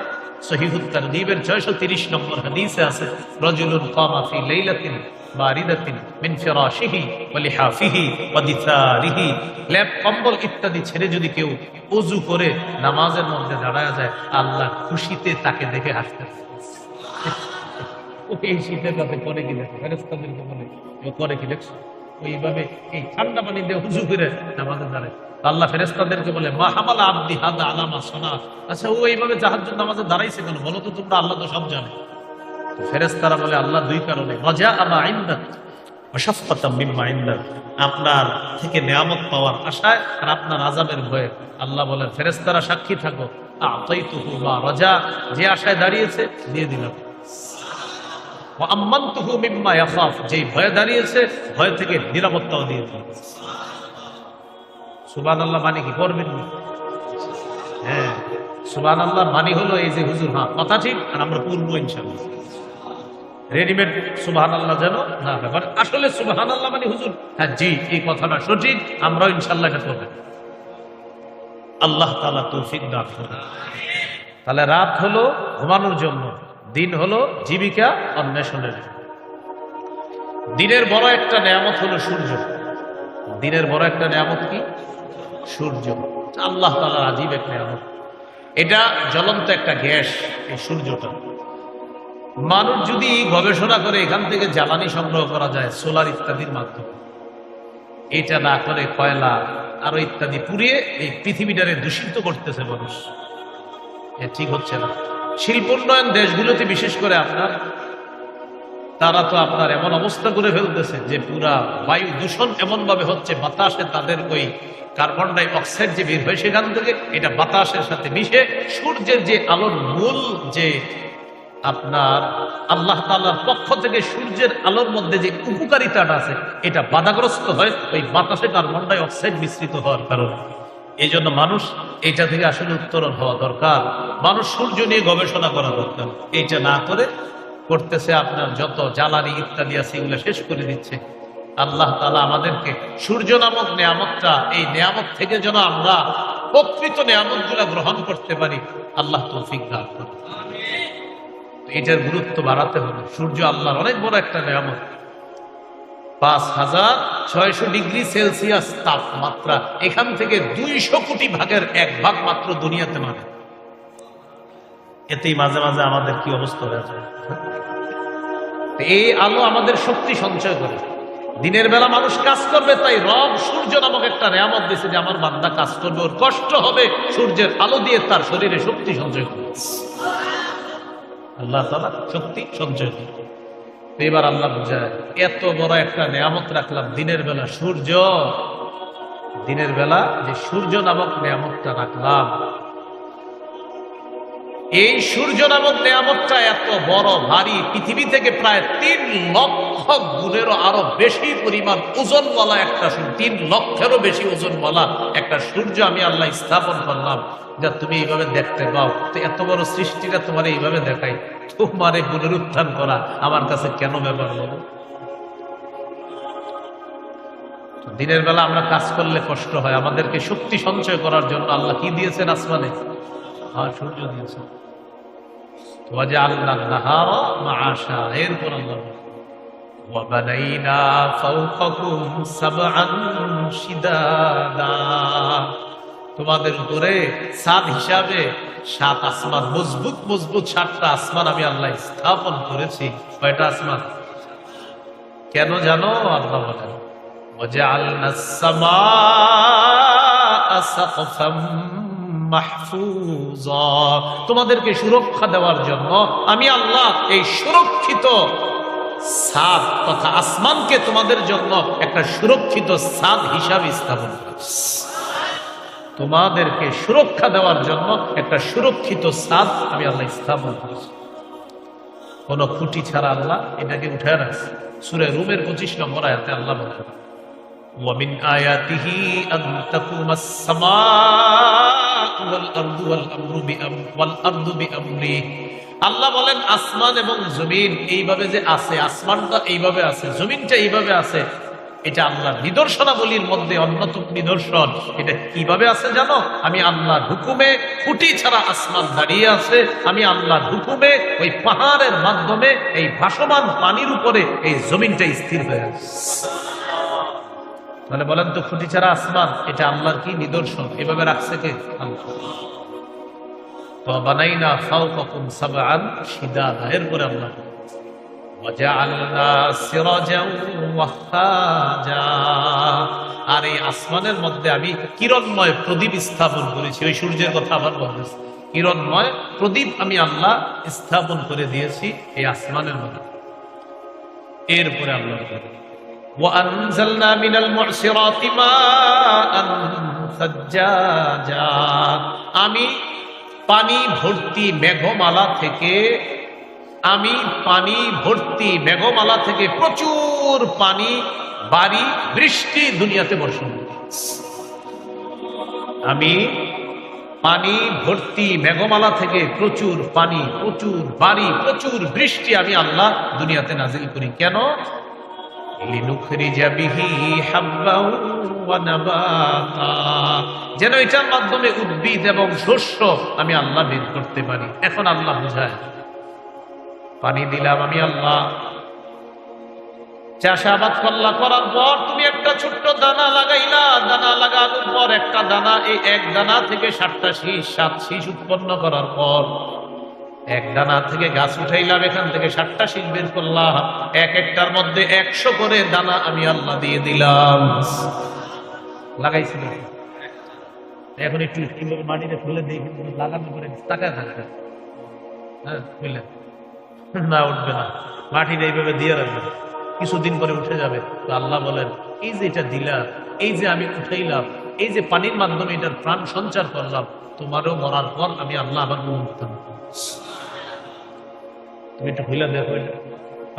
সহিহুত তারগীবের 630 নম্বর হাদিসে আছে, রাজুলুন কামা ফি লাইলাতিন বারিদাতিন মিন ফিরাশিহি ওয়া লিহাফিহি ওয়া দিসারিহি, লেপ কম্বল ইত্যাদি ছেড়ে যদি কেউ ওযু করে নামাজের মধ্যে দাঁড়ায় যায়, আল্লাহ খুশিতে তাকে দেখে হাসতেন। এই শীতের রাতে করে কি দেখে ফেরেশতাদেরকে বলে করে কি দেখছো? ওইভাবে এই ঠান্ডা পানি দিয়ে ওযু করে নামাজে দাঁড়ায়। আল্লাহ ফেরেশতাদেরকে বলে মা হামালা আবদি হাদা আলামা সানা। আচ্ছা, ও এইভাবে তাহাজ্জুদ নামাজে দাঁড়াইছে কেন বলো তো তোমরা? আল্লাহ তো সব জানে। ফেরেশতারা বলে আল্লাহ দুই কারণে, রাজা আমা ইনদাক ওয়া শাফকাতাম মিম্মা ইনদাক, আপনার থেকে নিয়ামত পাওয়ার আশায় আর আপনার আযাবের ভয়ে। আল্লাহ বলেন ফেরেশতারা সাক্ষী থাকো, আতাইতুহু মা রাজা, যে আশায় দাঁড়িয়েছে দিয়ে দিলাম। ওয়া আম্মানতুহু মিম্মা ইয়াখাফ, যেই ভয়ে দাঁড়িয়েছে ভয় থেকে নিরাপত্তাও দিয়ে দিলাম। সুবহানাল্লাহ মানে কি করবেন? হ্যাঁ, সুবহানাল্লাহ মানে হলো এই যে হুজুর, হ্যাঁ কথা ঠিক, আর আমরা পূর্ব ইনশাআল্লাহ। রেডিমেড সুবহানাল্লাহ যেন না ব্যাপার, আসলে সুবহানাল্লাহ মানে হুজুর হ্যাঁ জি এই কথাটা সঠিক, আমরাও ইনশাআল্লাহ এটা করব। আল্লাহ তাআলা তৌফিক দান করুন। তাহলে রাত হলো ঘুমানোর জন্য, দিন হলো জীবিকা অন্বেষণের জন্য। দিনের বড় একটা নেয়ামত হলো সূর্য। দিনের বড় একটা নেয়ামত কি? সূর্য। আল্লাহ তাআলার আজীব এক নেয়ামত। এটা জ্বলন্ত একটা গ্যাস, এই সূর্যটা। মানুষ যদি গবেষণা করে এখান থেকে জ্বালানি সংগ্রহ করা যায় সোলার ইত্যাদির মাধ্যমে, এটা না করে কয়লা আরো ইত্যাদি পুড়িয়ে এই পৃথিবীটারে দূষিত করতেছে মানুষ। এ ঠিক হচ্ছে না। শিল্পোন্নয়ন দেশগুলোতে বিশেষ করে তারা তো আপনার এমন অবস্থা করে ফেলতেছে যে পুরা বায়ু দূষণ এমন ভাবে হচ্ছে, বাতাসে তাদের ওই কার্বন ডাই অক্সাইড যে বের হয় সেখান থেকে এটা বাতাসের সাথে মিশে সূর্যের যে আলোর মূল যে আপনার আল্লাহ তাআলার পক্ষ থেকে সূর্যের আলোর মধ্যে যে উপকারিতাটা আছে এটা বাধাগ্রস্ত হয় ওই বাতাসে কার্বন ডাই অক্সাইড মিশ্রিত হওয়ার কারণে। এই জন্য মানুষ এটা থেকে আসলে উত্তরণ হওয়া দরকার। মানুষ সূর্য নিয়ে গবেষণা করা দরকার। এইটা না করে করতেছে আপনার যত জ্বালানি ইত্যাদি আছে এগুলো শেষ করে দিচ্ছে। আল্লাহ তাআলা আমাদেরকে সূর্য নামক নেয়ামতটা, এই নেয়ামত থেকে যেন আমরা প্রকৃত নেয়ামতগুলো গ্রহণ করতে পারি, আল্লাহ তৌফিক দান করুন। এটার গুরুত্ব বাড়াতে হবে। সূর্য আল্লাহর অনেক বড় একটা নেয়ামত। 5600 ডিগ্রি সেলসিয়াস তাপমাত্রা, এখান থেকে 200 কোটি ভাগের 1 ভাগ মাত্র দুনিয়াতে মানে। এতেই মাঝে মাঝে আমাদের কি অবস্থা হয়ে যায়। এই আলো আমাদের শক্তি সঞ্চয় করে। দিনের বেলা মানুষ কাজ করবে, তাই রব সূর্য নামক একটা নেয়ামত দিয়েছে যে আমার বান্দা কাজ করবে, ওর কষ্ট হবে, সূর্যের আলো দিয়ে তার শরীরে শক্তি সঞ্চয় করবে। আল্লাহ তাআলা শক্তি সঞ্চয় করে। এবার আল্লাহ বুঝায়, এত বড় একটা নেয়ামত রাখলাম দিনের বেলা সূর্য, দিনের বেলা যে সূর্য নামক নেয়ামতটা রাখলাম, এই সূর্য নামক নেয়ামতটা এত বড় ভারী, পৃথিবী থেকে প্রায় 3 লক্ষ গুণেরও আরো বেশি পরিমাণ ওজনওয়ালা একটা 3 লক্ষেরও বেশি ওজনওয়ালা একটা সূর্য আমি আল্লাহ স্থাপন করলাম, যা তুমি এইভাবে দেখতে পাও। তো এত বড় সৃষ্টিটা তোমার এইভাবে দেখাই, তোমার এই পুনরুত্থান করা আমার কাছে কেন ব্যাপার বলো? দিনের বেলা আমরা কাজ করলে কষ্ট হয়, আমাদেরকে শক্তি সঞ্চয় করার জন্য আল্লাহ কি দিয়েছেন? আসমানে সূর্য দিয়েছেন। ওয়াজআলনা নাহারা মাআশা, এরপর আল্লাহ ওয়াবানাইনা ফাওকাকুম সাবআন শিদাদা, তোমাদের উপরে ছাদ হিসাবে 7 আসমান, মজবুত মজবুত 7টা আসমান আমি আল্লাহ স্থাপন করেছি। কয়টা আসমান? কেন জানো? আল্লাহ বলেন ওয়াজআলনাস সামাআ সাকফাম মাহফুজা, তোমাদেরকে সুরক্ষা দেওয়ার জন্য আমি আল্লাহ এই সুরক্ষিত ছাদ তথা আসমানকে তোমাদের জন্য একটা সুরক্ষিত ছাদ হিসাবে স্থাপন করেছি। তোমাদেরকে সুরক্ষা দেওয়ার জন্য একটা সুরক্ষিত ছাদ আমি আল্লাহ স্থাপন করেছি। কোন খুঁটি ছাড়া আল্লাহ এটাকে উঠে রাখছে। সূরা রুমের 25 নম্বর আয়াতে আল্লাহ বলেন ওয়ামিন আয়াতিহি আন তাকুমাস সামাউ ওয়াল আরদু বিআমরি, আল্লাহ বলেন আসমান এবং জমিন এইভাবে যে আছে, আসমানটা এইভাবে আছে, জমিনটা এইভাবে আছে, এটা আল্লাহর নিদর্শনাবলীর মধ্যে অন্যতম নিদর্শন। এটা কিভাবে আছে জানো? আমি আল্লাহর হুকুমে, খুঁটি ছাড়া আসমান দাঁড়িয়ে আছে, আমি আল্লাহর হুকুমে ওই পাহাড়ের মাধ্যমে এই ভাসমান পানির উপরে এই জমিনটা স্থির হয়ে আছে। মানে বলেন তো, খুঁটি ছাড়া আসমান এটা আল্লাহর কি নিদর্শন? এভাবে রাখছে কে? আল্লাহ। তো বানাইনা ফাওকাকুম সাবআন শিদাদা, এরপরে আল্লাহ ওয়াজআলনা সিরাজাও ওয়াহাজা, আর এই আসমানের মধ্যে আমি কিরণময় প্রদীপ স্থাপন করেছি। ওই সূর্যের কথা আবার বলতেছি, কিরণময় প্রদীপ আমি আল্লাহ স্থাপন করে দিয়েছি এই আসমানের মধ্যে। এরপরে আল্লাহ وأنزلنا من المعصرات ماء ثجاجا, আমি পানি ভর্তি মেঘমালা থেকে, আমি পানি ভর্তি মেঘমালা থেকে প্রচুর পানি বাড়ি বৃষ্টি দুনিয়াতে বর্ষণ করেছি। আমি পানি ভর্তি মেঘমালা থেকে প্রচুর পানি, প্রচুর বাড়ি, প্রচুর বৃষ্টি আমি আল্লাহ দুনিয়াতে নাজিল করি। কেন? লিনুখরিজা বিহি হাব্বাও ওয়া নাবাতা, যেন এটার মাধ্যমে উদ্ভিদ এবং শস্য আমি আল্লাহ বের করতে পারি। এখন আল্লাহ বুঝায়, পানি দিলাম আমি আল্লাহ, চাষাবাদ করলা, করার পর তুমি একটা ছোট্ট দানা লাগাইলা, দানা লাগানোর পর একটা দানা, এই এক দানা থেকে 7টা শীষ, 7 শীষ উৎপন্ন করার পর এক দানা থেকে গাছ উঠাইলাম, এখান থেকে 7টা শীষ বের করলাম, এক একটার মধ্যে 100 করে দানা আমি আল্লাহ দিয়ে দিলাম। লাগাইছিল এখন একটু কিভাবে মাটিতে ফেলে দিয়ে লাগানোর পরে তাকায় থাকবে, হ্যাঁ বুঝলেন না, উঠবে না, মাটির এইভাবে দিয়ে রাখবে, কিছুদিন পরে উঠে যাবে। তো আল্লাহ বলেন এই যে এটা দিলাম, এই যে আমি উঠাইলাম, এই যে পানির মাধ্যমে এটার প্রাণ সঞ্চার করলাম, তোমারও মরার পর আমি আল্লাহ আবার উঠতাম। তুমি একটু হইলা দেখো, এটা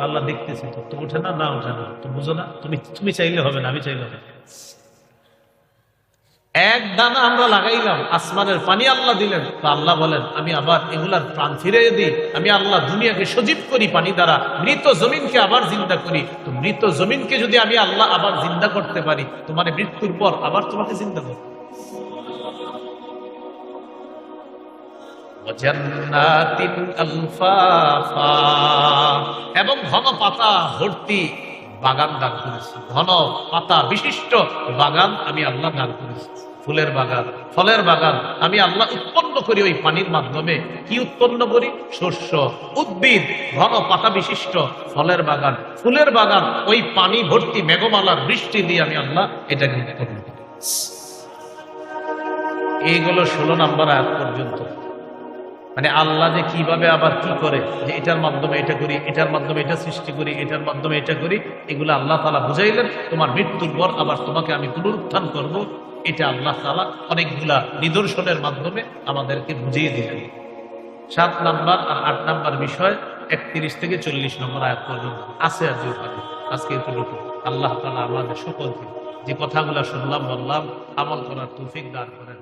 আল্লাহ দেখতেছি, তো উঠে না, না উঠে না, তো বুঝো না, তুমি চাইলে হবে না, আমি চাইলে হবে। এক দানা আমরা লাগাইলাম, আসমানের পানি আল্লাহ দিলেন, তো আল্লাহ বলেন আমি আবার এগুলার প্রাণ ফিরিয়ে দিই, আমি আল্লাহ দুনিয়াকে সজীব করি পানি দ্বারা, মৃত জমিনকে আবার জিন্দা করি। তো মৃত জমিনকে যদি আমি আল্লাহ আবার জিন্দা করতে পারি, তোমার মৃত্যুর পর আবার তোমাকে জিন্দা করব। জান্নাতিন আলফাফা, এবং ঘন পাতা ভর্তি বাগান দান করেছি, ঘন পাতা বিশিষ্ট বাগান আমি আল্লাহ দান করেছি, ফুলের বাগান, ফলের বাগান আমি আল্লাহ উৎপন্ন করি। ওই পানির মাধ্যমে কি উৎপন্ন করি? শস্য, উদ্ভিদ, ঘন পাতা বিশিষ্ট ফলের বাগান, ফুলের বাগান, ওই পানি ভর্তি মেঘমালার বৃষ্টি দিয়ে আমি আল্লাহ এটাকে উৎপন্ন করি। এইগুলো 16 নম্বর আয়াত পর্যন্ত। মানে আল্লাহ যে কিভাবে আবার কি করে, যে এটার মাধ্যমে এটা করি, এটার মাধ্যমে এটা সৃষ্টি করি, এটার মাধ্যমে এটা করি, এগুলো আল্লাহ তাআলা বুঝাইলেন। তোমার মৃত্যুর পর আবার তোমাকে আমি পুনরুত্থান করব, এটা আল্লাহ তাআলা অনেকগুলা নিদর্শনের মাধ্যমে আমাদেরকে বুঝিয়ে দিলেন। 7 নাম্বার আর 8 নাম্বার বিষয় 31 থেকে 40 নম্বর আয়াত পর্যন্ত আছে। আর আজকে এতটুকু। আল্লাহ তাআলা আমাদের সকলকে যে কথাগুলো শুনলাম বললাম আমল করার তৌফিক দান করেন।